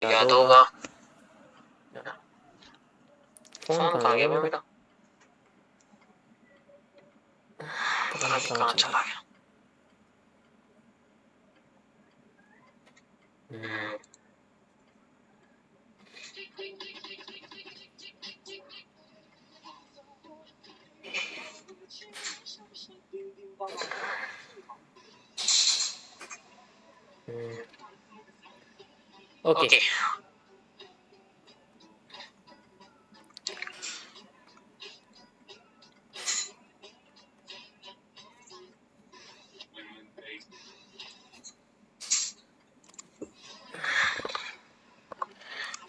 याद होगा। फोन कहाँ गया मेरा? पता नहीं कहाँ चला गया। ओके।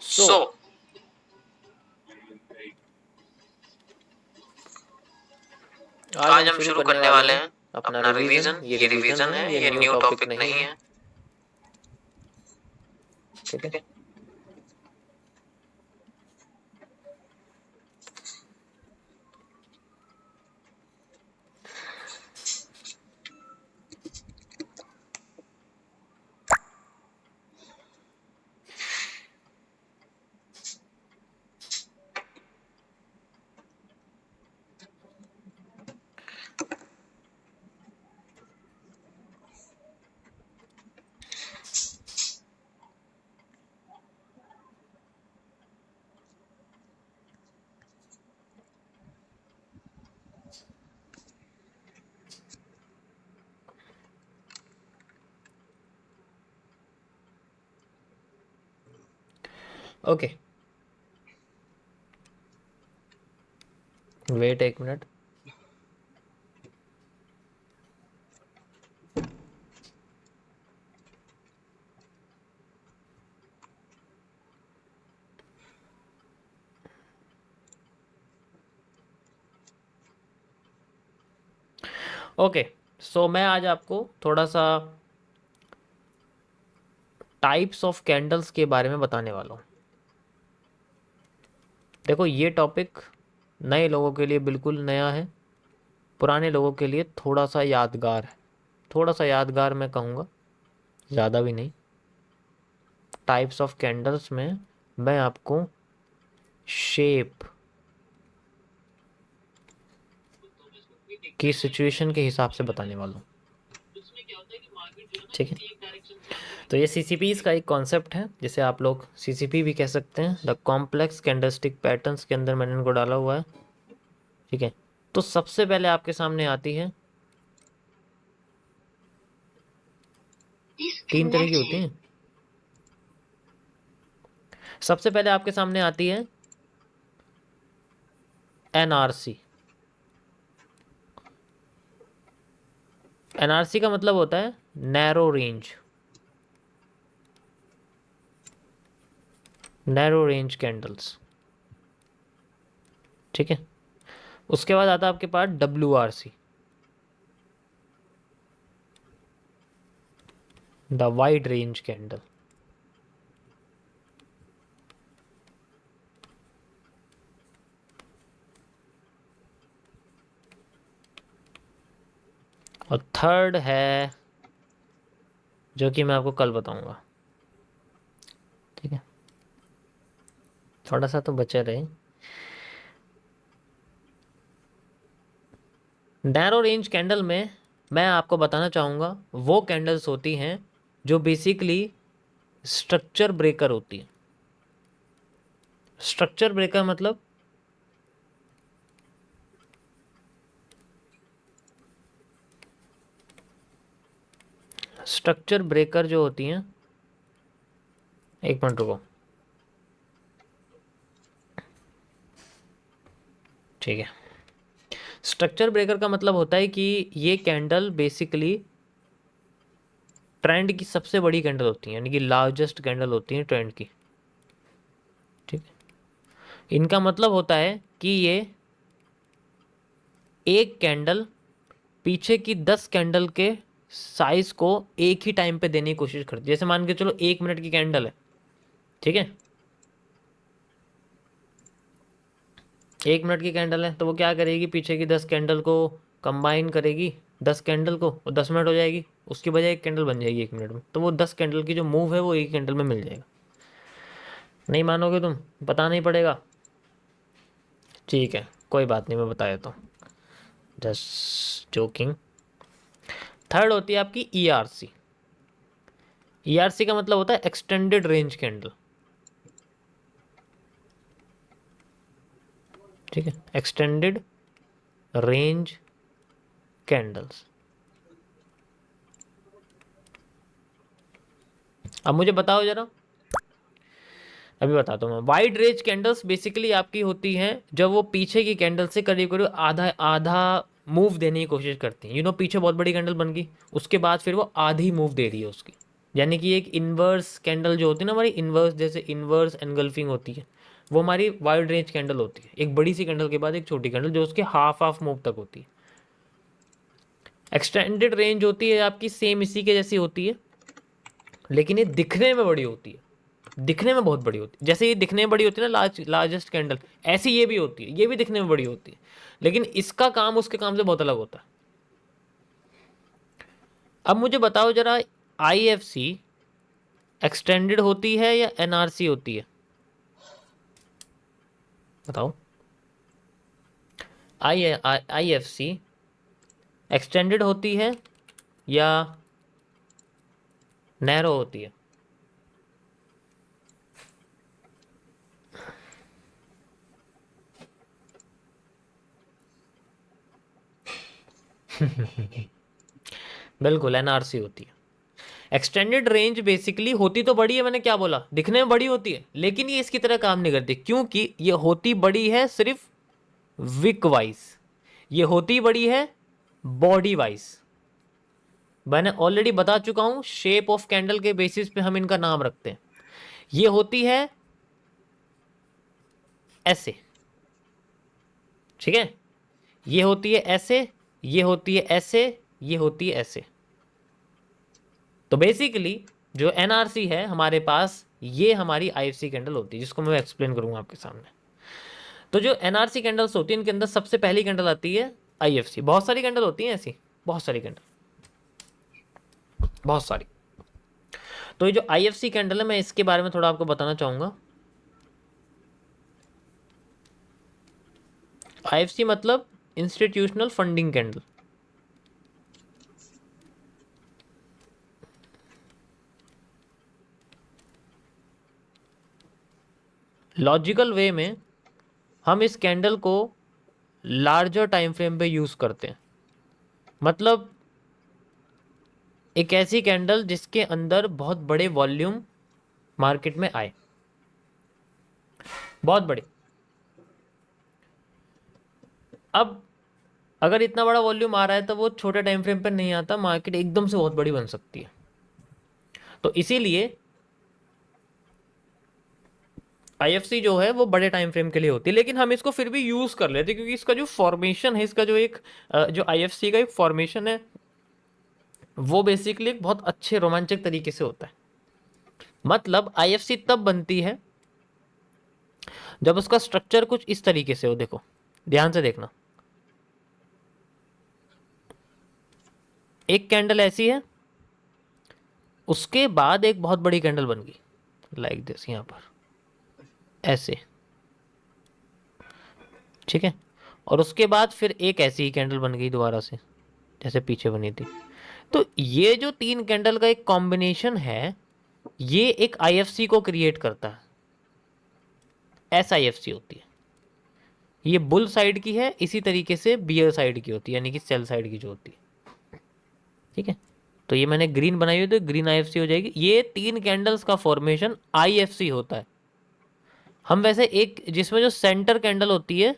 सो आज हम शुरू करने वाले हैं अपना रिवीजन। ये रिवीजन है, ये न्यू टॉपिक नहीं है। ठीक है। ओके, वेट एक मिनट। ओके, सो मैं आज आपको थोड़ा सा टाइप्स ऑफ कैंडल्स के बारे में बताने वाला हूँ। देखो, ये टॉपिक नए लोगों के लिए बिल्कुल नया है, पुराने लोगों के लिए थोड़ा सा यादगार है। थोड़ा सा यादगार मैं कहूँगा, ज़्यादा भी नहीं। टाइप्स ऑफ कैंडल्स में मैं आपको शेप की सिचुएशन के हिसाब से बताने वाला हूँ। ठीक है, तो ये सीसीपीज का एक कॉन्सेप्ट है, जिसे आप लोग सीसीपी भी कह सकते हैं। द कॉम्प्लेक्स कैंडलस्टिक पैटर्न्स के अंदर मैंने इनको डाला हुआ है। ठीक है, तो सबसे पहले आपके सामने आती है, तीन तरह की होती हैं। सबसे पहले आपके सामने आती है एनआरसी। एनआरसी का मतलब होता है narrow range, narrow range candles. ठीक है, उसके बाद आता है आपके पास WRC, the wide range candle. और थर्ड है, जो कि मैं आपको कल बताऊंगा। ठीक है, थोड़ा सा तो बचे रहे। नैरो रेंज कैंडल में मैं आपको बताना चाहूँगा वो कैंडल्स होती हैं जो बेसिकली स्ट्रक्चर ब्रेकर होती है। स्ट्रक्चर ब्रेकर मतलब स्ट्रक्चर ब्रेकर जो होती हैं, एक मिनट रुको। ठीक है, स्ट्रक्चर ब्रेकर का मतलब होता है कि ये कैंडल बेसिकली ट्रेंड की सबसे बड़ी कैंडल होती है, यानी कि लार्जेस्ट कैंडल होती है ट्रेंड की। ठीक है, इनका मतलब होता है कि ये एक कैंडल पीछे की 10 कैंडल के साइज को एक ही टाइम पे देने की कोशिश करती है। जैसे मान के चलो 1 मिनट की कैंडल है, ठीक है, 1 मिनट की कैंडल है, तो वो क्या करेगी, पीछे की 10 कैंडल को कंबाइन करेगी, 10 कैंडल को, और 10 मिनट हो जाएगी, उसकी बजाय एक कैंडल बन जाएगी 1 मिनट में। तो वो 10 कैंडल की जो मूव है वो एक कैंडल में मिल जाएगा। नहीं मानोगे तुम, बताना ही पड़ेगा। ठीक है, कोई बात नहीं, मैं बता देता हूँ, जस्ट जोकिंग। थर्ड होती है आपकी ERC। ERC का मतलब होता है एक्सटेंडेड रेंज कैंडल। ठीक है, एक्सटेंडेड रेंज कैंडल्स। अब मुझे बताओ जरा, अभी बताता हूँ मैं। वाइड रेंज कैंडल्स बेसिकली आपकी होती हैं जब वो पीछे की कैंडल से करीब करीब आधा आधा मूव देने की कोशिश करती हैं। पीछे बहुत बड़ी कैंडल बन गई, उसके बाद फिर वो आधी मूव दे रही है उसकी, यानी कि एक इन्वर्स कैंडल जो होती है ना हमारी, इन्वर्स जैसे इन्वर्स एनगल्फिंग होती है, वो हमारी वाइड रेंज कैंडल होती है। एक बड़ी सी कैंडल के बाद एक छोटी कैंडल जो उसके हाफ हाफ मूव तक होती है। एक्सटेंडेड रेंज होती है आपकी सेम इसी के जैसी होती है, लेकिन ये दिखने में बड़ी होती है, दिखने में बहुत बड़ी होती है। जैसे ये दिखने में बड़ी होती है ना लार्जेस्ट कैंडल, ऐसी ये भी होती है, ये भी दिखने में बड़ी होती है, लेकिन इसका काम उसके काम से बहुत अलग होता है। अब मुझे बताओ जरा, IFC एक्सटेंडेड होती है या NRC होती है? बताओ। IFC एक्सटेंडेड होती है या नैरो होती है? बिल्कुल NRC होती है। एक्सटेंडेड रेंज बेसिकली होती तो बड़ी है, मैंने क्या बोला, दिखने में बड़ी होती है, लेकिन ये इसकी तरह काम नहीं करती, क्योंकि ये होती बड़ी है सिर्फ विक वाइज, ये होती बड़ी है बॉडी वाइज। मैंने ऑलरेडी बता चुका हूं, शेप ऑफ कैंडल के बेसिस पे हम इनका नाम रखते हैं। ये होती है ऐसे, ठीक है, ये होती है ऐसे, ये होती है ऐसे, ये होती है ऐसे। तो बेसिकली जो NRC है हमारे पास, ये हमारी IFC कैंडल होती है, जिसको मैं एक्सप्लेन करूंगा आपके सामने। तो जो NRC कैंडल्स होती है, इनके अंदर सबसे पहली कैंडल आती है IFC। बहुत सारी कैंडल होती हैं ऐसी, बहुत सारी कैंडल, बहुत सारी। तो ये जो IFC कैंडल है, मैं इसके बारे में थोड़ा आपको बताना चाहूंगा। IFC मतलब इंस्टीट्यूशनल फंडिंग कैंडल। लॉजिकल वे में हम इस कैंडल को लार्जर टाइम फ्रेम पे यूज करते हैं, मतलब एक ऐसी कैंडल जिसके अंदर बहुत बड़े वॉल्यूम मार्केट में आए, बहुत बड़े। अब अगर इतना बड़ा वॉल्यूम आ रहा है तो वो छोटे टाइम फ्रेम पर नहीं आता, मार्केट एकदम से बहुत बड़ी बन सकती है। तो इसीलिए IFC जो है वो बड़े टाइम फ्रेम के लिए होती है, लेकिन हम इसको फिर भी यूज कर लेते हैं, क्योंकि इसका जो फॉर्मेशन है, इसका जो एक जो IFC का एक फॉर्मेशन है, वो बेसिकली एक बहुत अच्छे रोमांचक तरीके से होता है। मतलब IFC तब बनती है जब उसका स्ट्रक्चर कुछ इस तरीके से हो। देखो, ध्यान से देखना, एक कैंडल ऐसी है, उसके बाद एक बहुत बड़ी कैंडल बन गई लाइक दिस, यहां पर ऐसे, ठीक है, और उसके बाद फिर एक ऐसी ही कैंडल बन गई दोबारा से, जैसे पीछे बनी थी। तो ये जो तीन कैंडल का एक कॉम्बिनेशन है, ये एक IFC को क्रिएट करता है। SIFC होती है, ये बुल साइड की है, इसी तरीके से बियर साइड की होती है, यानी कि सेल साइड की जो होती है, ठीक है। तो ये मैंने ग्रीन बनाई हुई, तो ग्रीन IFC हो जाएगी। ये तीन कैंडल्स का फॉर्मेशन IFC होता है। हम वैसे एक जिसमें जो सेंटर कैंडल होती है,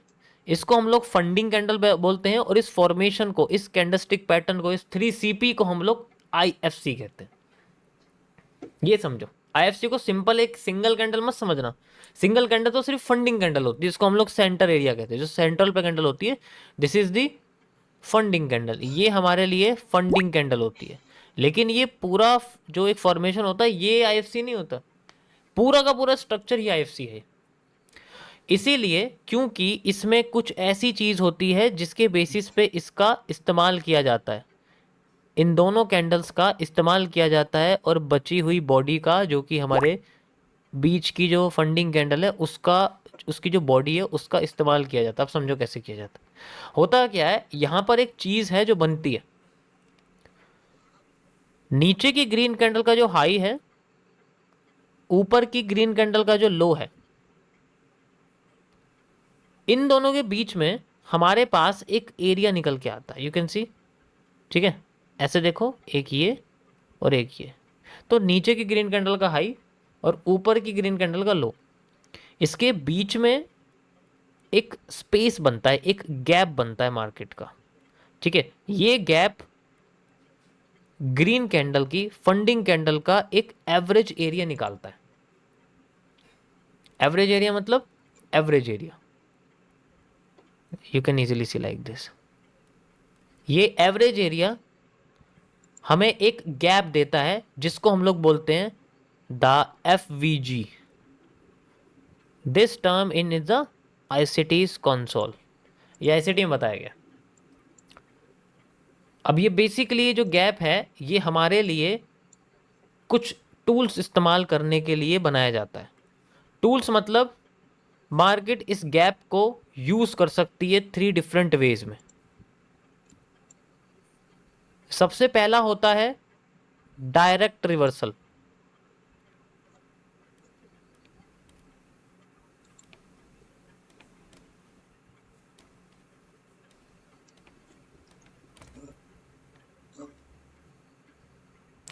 इसको हम लोग फंडिंग कैंडल बोलते हैं, और इस फॉर्मेशन को, इस कैंडलस्टिक पैटर्न को, इस 3CP को हम लोग IFC कहते हैं। ये समझो, IFC को सिंपल एक सिंगल कैंडल मत समझना। सिंगल कैंडल तो सिर्फ फंडिंग कैंडल होती है, जिसको हम लोग सेंटर एरिया कहते हैं, जो सेंट्रल पे कैंडल होती है, this is the funding candle. ये हमारे लिए फंडिंग कैंडल होती है। लेकिन ये पूरा जो एक फॉर्मेशन होता है, ये IFC नहीं होता, पूरा का पूरा स्ट्रक्चर ही IFC है। इसीलिए क्योंकि इसमें कुछ ऐसी चीज होती है जिसके बेसिस पे इसका इस्तेमाल किया जाता है, इन दोनों कैंडल्स का इस्तेमाल किया जाता है, और बची हुई बॉडी का, जो कि हमारे बीच की जो फंडिंग कैंडल है उसकी जो बॉडी है उसका इस्तेमाल किया जाता है। अब समझो कैसे किया जाता है। होता क्या है, यहाँ पर एक चीज़ है जो बनती है, नीचे की ग्रीन कैंडल का जो हाई है, ऊपर की ग्रीन कैंडल का जो लो है, इन दोनों के बीच में हमारे पास एक एरिया निकल के आता है। यू कैन सी, ठीक है, ऐसे देखो, एक ये और एक ये। तो नीचे की ग्रीन कैंडल का हाई और ऊपर की ग्रीन कैंडल का लो, इसके बीच में एक स्पेस बनता है, एक गैप बनता है मार्केट का। ठीक है, ये गैप ग्रीन कैंडल की फंडिंग कैंडल का एक एवरेज एरिया निकालता है। एवरेज एरिया मतलब average area, you can easily C like this. ये एवरेज एरिया हमें एक गैप देता है जिसको हम लोग बोलते हैं the FVG। This term in is the ICT's console, ये ICT में बताया गया। अब ये बेसिकली जो गैप है ये हमारे लिए कुछ टूल्स इस्तेमाल करने के लिए बनाया जाता है। टूल्स मतलब मार्केट इस गैप को यूज कर सकती है 3 डिफरेंट वेज में। सबसे पहला होता है डायरेक्ट रिवर्सल।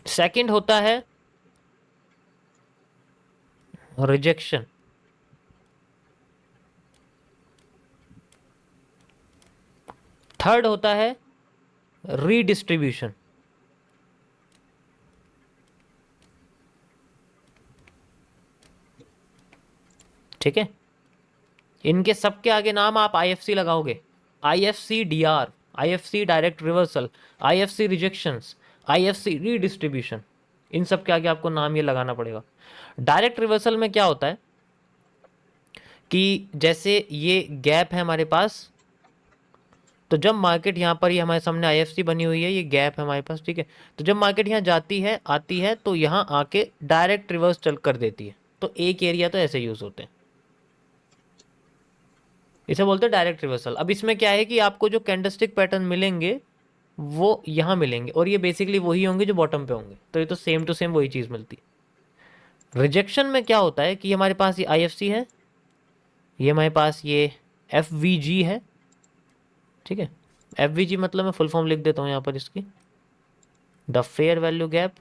सेकंड होता है रिजेक्शन। थर्ड होता है रीडिस्ट्रीब्यूशन। ठीक है, इनके सबके आगे नाम आप IFC लगाओगे, IFC-DR, IFC direct reversal, IFC rejections, IFC redistribution, इन सब के आगे आपको नाम ये लगाना पड़ेगा। डायरेक्ट रिवर्सल में क्या होता है कि जैसे ये गैप है हमारे पास, तो जब मार्केट यहाँ पर ये हमारे सामने IFC बनी हुई है, ये गैप है हमारे पास, ठीक है, तो जब मार्केट यहाँ जाती है आती है तो यहाँ आके डायरेक्ट रिवर्स चल कर देती है। तो एक एरिया तो ऐसे यूज होते हैं, इसे बोलते हैं डायरेक्ट रिवर्सल। अब इसमें क्या है कि आपको जो कैंडलस्टिक पैटर्न मिलेंगे वो यहाँ मिलेंगे और ये बेसिकली वही होंगे जो बॉटम पे होंगे, तो ये तो सेम टू सेम वही चीज़ मिलती है। रिजेक्शन में क्या होता है कि हमारे पास ये IFC है, ये हमारे पास ये FVG है। ठीक है, FVG मतलब मैं फुल फॉर्म लिख देता हूँ यहाँ पर इसकी, द फेयर वैल्यू गैप।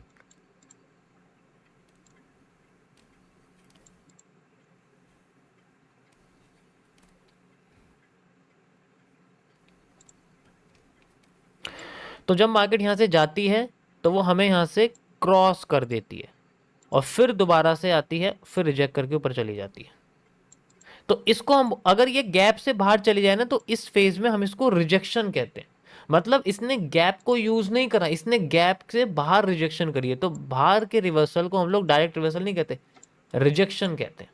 तो जब मार्केट यहाँ से जाती है तो वो हमें यहाँ से क्रॉस कर देती है और फिर दोबारा से आती है, फिर रिजेक्ट करके ऊपर चली जाती है। तो इसको हम, अगर ये गैप से बाहर चली जाए ना, तो इस फेज में हम इसको रिजेक्शन कहते हैं। मतलब इसने गैप को यूज नहीं करा, इसने गैप से बाहर रिजेक्शन करी है। तो बाहर के रिवर्सल को हम लोग डायरेक्ट रिवर्सल नहीं कहते, रिजेक्शन कहते हैं।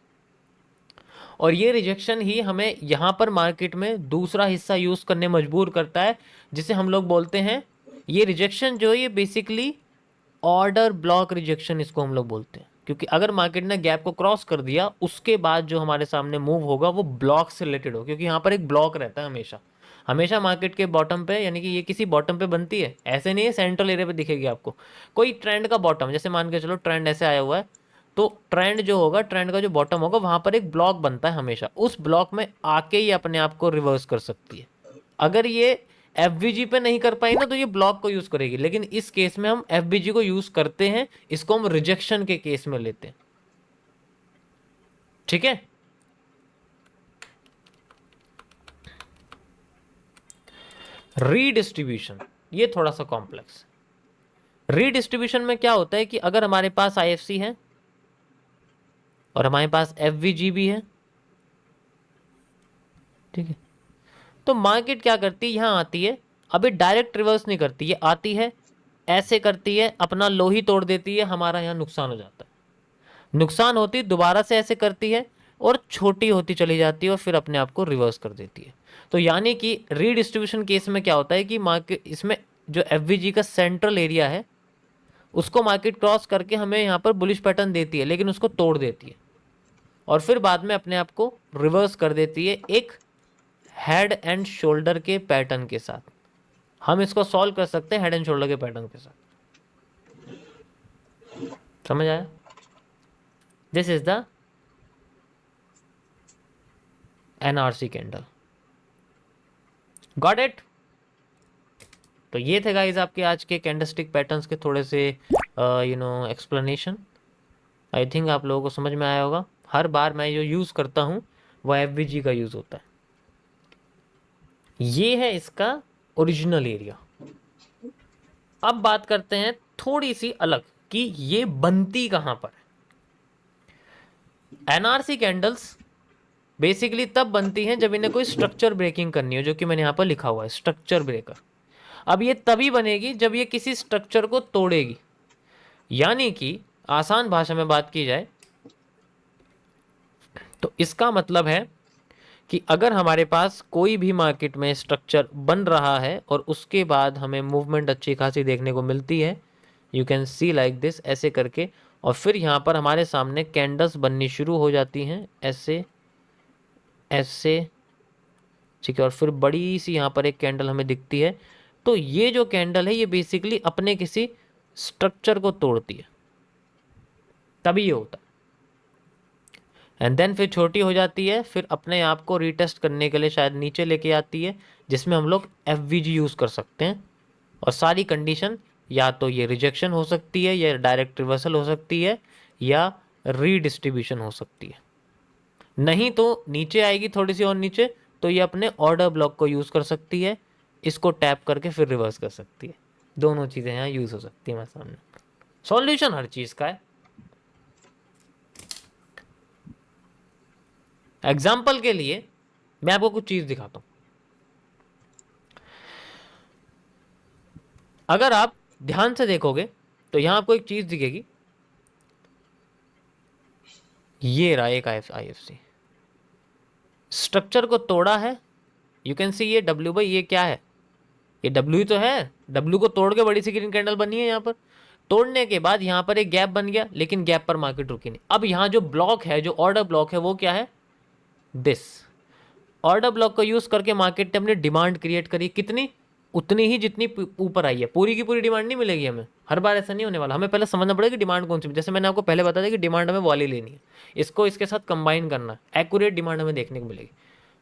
और ये रिजेक्शन ही हमें यहाँ पर मार्केट में दूसरा हिस्सा यूज करने मजबूर करता है, जिसे हम लोग बोलते हैं, ये रिजेक्शन जो है ये बेसिकली ऑर्डर ब्लॉक रिजेक्शन इसको हम लोग बोलते हैं। क्योंकि अगर मार्केट ने गैप को क्रॉस कर दिया, उसके बाद जो हमारे सामने मूव होगा वो ब्लॉक से रिलेटेड हो, क्योंकि यहाँ पर एक ब्लॉक रहता है हमेशा हमेशा मार्केट के बॉटम पे, यानी कि ये किसी बॉटम पे बनती है, ऐसे नहीं है सेंट्रल एरिया पे दिखेगी आपको। कोई ट्रेंड का बॉटम, जैसे मान के चलो ट्रेंड ऐसे आया हुआ है, तो ट्रेंड जो होगा, ट्रेंड का जो बॉटम होगा, वहां पर एक ब्लॉक बनता है हमेशा, उस ब्लॉक में आके ही अपने आप को रिवर्स कर सकती है। अगर ये FVG पे नहीं कर पाई ना, तो ये ब्लॉक को यूज करेगी, लेकिन इस केस में हम FVG को यूज करते हैं, इसको हम रिजेक्शन के केस में लेते हैं। ठीक है, रीडिस्ट्रीब्यूशन ये थोड़ा सा कॉम्प्लेक्स। रीडिस्ट्रीब्यूशन में क्या होता है कि अगर हमारे पास IFC है और हमारे पास FVG भी है, ठीक है, तो मार्केट क्या करती है, यहाँ आती है, अभी डायरेक्ट रिवर्स नहीं करती, ये आती है ऐसे करती है, अपना लो ही तोड़ देती है, हमारा यहाँ नुकसान हो जाता है। नुकसान होती दोबारा से ऐसे करती है और छोटी होती चली जाती है और फिर अपने आप को रिवर्स कर देती है। तो यानी कि रीडिस्ट्रीब्यूशन केस में क्या होता है कि मार्केट, इसमें जो FVG का सेंट्रल एरिया है उसको मार्केट क्रॉस करके हमें यहाँ पर बुलिश पैटर्न देती है, लेकिन उसको तोड़ देती है। और फिर बाद में अपने आप को रिवर्स कर देती है एक हेड एंड शोल्डर के पैटर्न के साथ। हम इसको सॉल्व कर सकते हैं हेड एंड शोल्डर के पैटर्न के साथ। समझ आया? This is the NRC candle. Got it? तो ये थे गाइस आपके आज के कैंडलस्टिक पैटर्न्स के थोड़े से एक्सप्लेनेशन। आई थिंक आप लोगों को समझ में आया होगा। हर बार मैं जो यूज़ करता हूँ वह एफवीजी का यूज़ होता है। ये है इसका ओरिजिनल एरिया। अब बात करते हैं थोड़ी सी अलग कि ये बनती कहाँ पर है। एनआरसी कैंडल्स बेसिकली तब बनती हैं जब इन्हें कोई स्ट्रक्चर ब्रेकिंग करनी हो, जो कि मैंने यहाँ पर लिखा हुआ है स्ट्रक्चर ब्रेकर। अब ये तभी बनेगी जब ये किसी स्ट्रक्चर को तोड़ेगी। यानी कि आसान भाषा में बात की जाए तो इसका मतलब है कि अगर हमारे पास कोई भी मार्केट में स्ट्रक्चर बन रहा है और उसके बाद हमें मूवमेंट अच्छी खासी देखने को मिलती है, you can see like this, ऐसे करके, और फिर यहाँ पर हमारे सामने कैंडल्स बननी शुरू हो जाती हैं ऐसे ऐसे, ठीक है, और फिर बड़ी सी यहाँ पर एक कैंडल हमें दिखती है। तो ये जो कैंडल है ये बेसिकली अपने किसी स्ट्रक्चर को तोड़ती है, तभी ये होता है। एंड देन फिर छोटी हो जाती है, फिर अपने आप को रीटेस्ट करने के लिए शायद नीचे लेके आती है, जिसमें हम लोग एफवीजी यूज़ कर सकते हैं। और सारी कंडीशन या तो ये रिजेक्शन हो सकती है, या डायरेक्ट रिवर्सल हो सकती है, या रीडिस्ट्रीब्यूशन हो सकती है। नहीं तो नीचे आएगी थोड़ी सी और नीचे, तो ये अपने ऑर्डर ब्लॉक को यूज़ कर सकती है, इसको टैप करके फिर रिवर्स कर सकती है। दोनों चीज़ें यहाँ यूज़ हो सकती है हमारे सामने। सॉल्यूशन हर चीज़ का है। एग्जाम्पल के लिए मैं आपको कुछ चीज़ दिखाता हूँ। अगर आप ध्यान से देखोगे तो यहाँ आपको एक चीज़ दिखेगी, ये रहा एक IFC स्ट्रक्चर को तोड़ा है। यू कैन सी ये W बाई, ये क्या है, ये W ही तो है। W को तोड़ के बड़ी सी ग्रीन कैंडल बनी है यहाँ पर। तोड़ने के बाद यहाँ पर एक गैप बन गया, लेकिन गैप पर मार्केट रुकी नहीं। अब यहाँ जो ब्लॉक है, जो ऑर्डर ब्लॉक है, वो क्या है, दिस ऑर्डर ब्लॉक को यूज करके मार्केट ने अपनी डिमांड क्रिएट करी। कितनी? उतनी ही जितनी ऊपर आई है। पूरी की पूरी डिमांड नहीं मिलेगी हमें, हर बार ऐसा नहीं होने वाला। हमें पहले समझना पड़ेगा कि डिमांड कौन सी। जैसे मैंने आपको पहले बताया कि डिमांड हमें वाली लेनी है, इसको इसके साथ कंबाइन करना है, एक्यूरेट डिमांड हमें देखने को मिलेगी,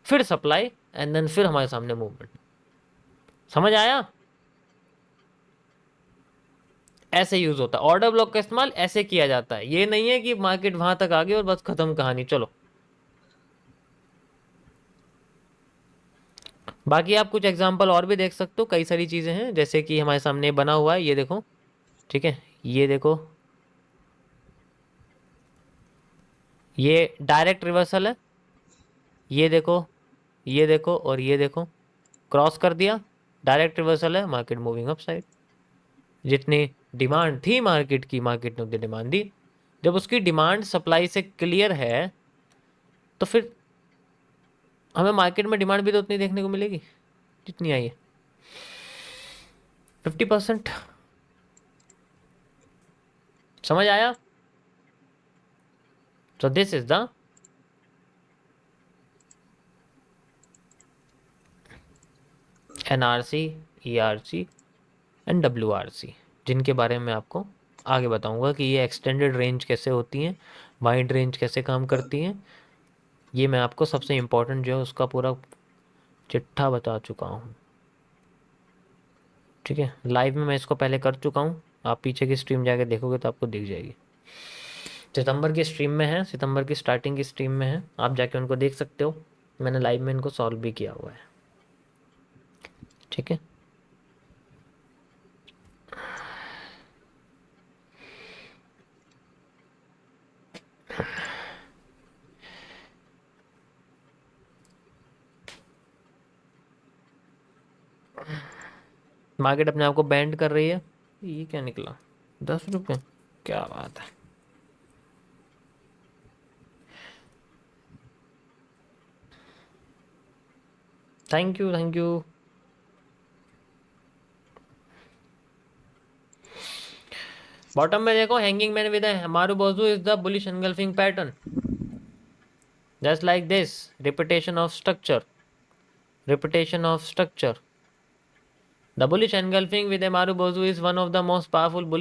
फिर सप्लाई, एंड देन फिर हमारे सामने मूवमेंट। समझ आया? ऐसे यूज होता है ऑर्डर ब्लॉक का इस्तेमाल, ऐसे किया जाता है। ये नहीं है कि मार्केट वहां तक आ गई और बस खत्म कहानी, चलो। बाकी आप कुछ एग्जांपल और भी देख सकते हो, कई सारी चीज़ें हैं जैसे कि हमारे सामने बना हुआ है, ये देखो, ठीक है, ये देखो, ये डायरेक्ट रिवर्सल है, ये देखो, ये देखो, और ये देखो, क्रॉस कर दिया, डायरेक्ट रिवर्सल है, मार्केट मूविंग अप साइड। जितनी डिमांड थी मार्केट की, मार्केट ने उतनी डिमांड दी। जब उसकी डिमांड सप्लाई से क्लियर है तो फिर हमें मार्केट में डिमांड भी तो उतनी देखने को मिलेगी जितनी आई है, 50%। समझ आया? So this is the NRC, ERC and WRC, जिनके बारे में आपको आगे बताऊंगा कि ये एक्सटेंडेड रेंज कैसे होती हैं, वाइड रेंज कैसे काम करती हैं। ये मैं आपको सबसे इम्पोर्टेंट जो है उसका पूरा चिट्ठा बता चुका हूँ, ठीक है। लाइव में मैं इसको पहले कर चुका हूँ, आप पीछे की स्ट्रीम जाके देखोगे तो आपको दिख जाएगी। सितंबर की स्ट्रीम में है, सितंबर की स्टार्टिंग की स्ट्रीम में है, आप जाके उनको देख सकते हो। मैंने लाइव में इनको सॉल्व भी किया हुआ है, ठीक है। मार्केट अपने आप को बैंड कर रही है। ये क्या निकला, 10 रुपये, क्या बात है। Thank you, thank you. Bottom में देखो, hanging man with marubozu is the bullish engulfing pattern. Just like this, repetition of structure. Repetition of structure. The bullish engulfing with Emaru Bozu is one of the most powerful bullish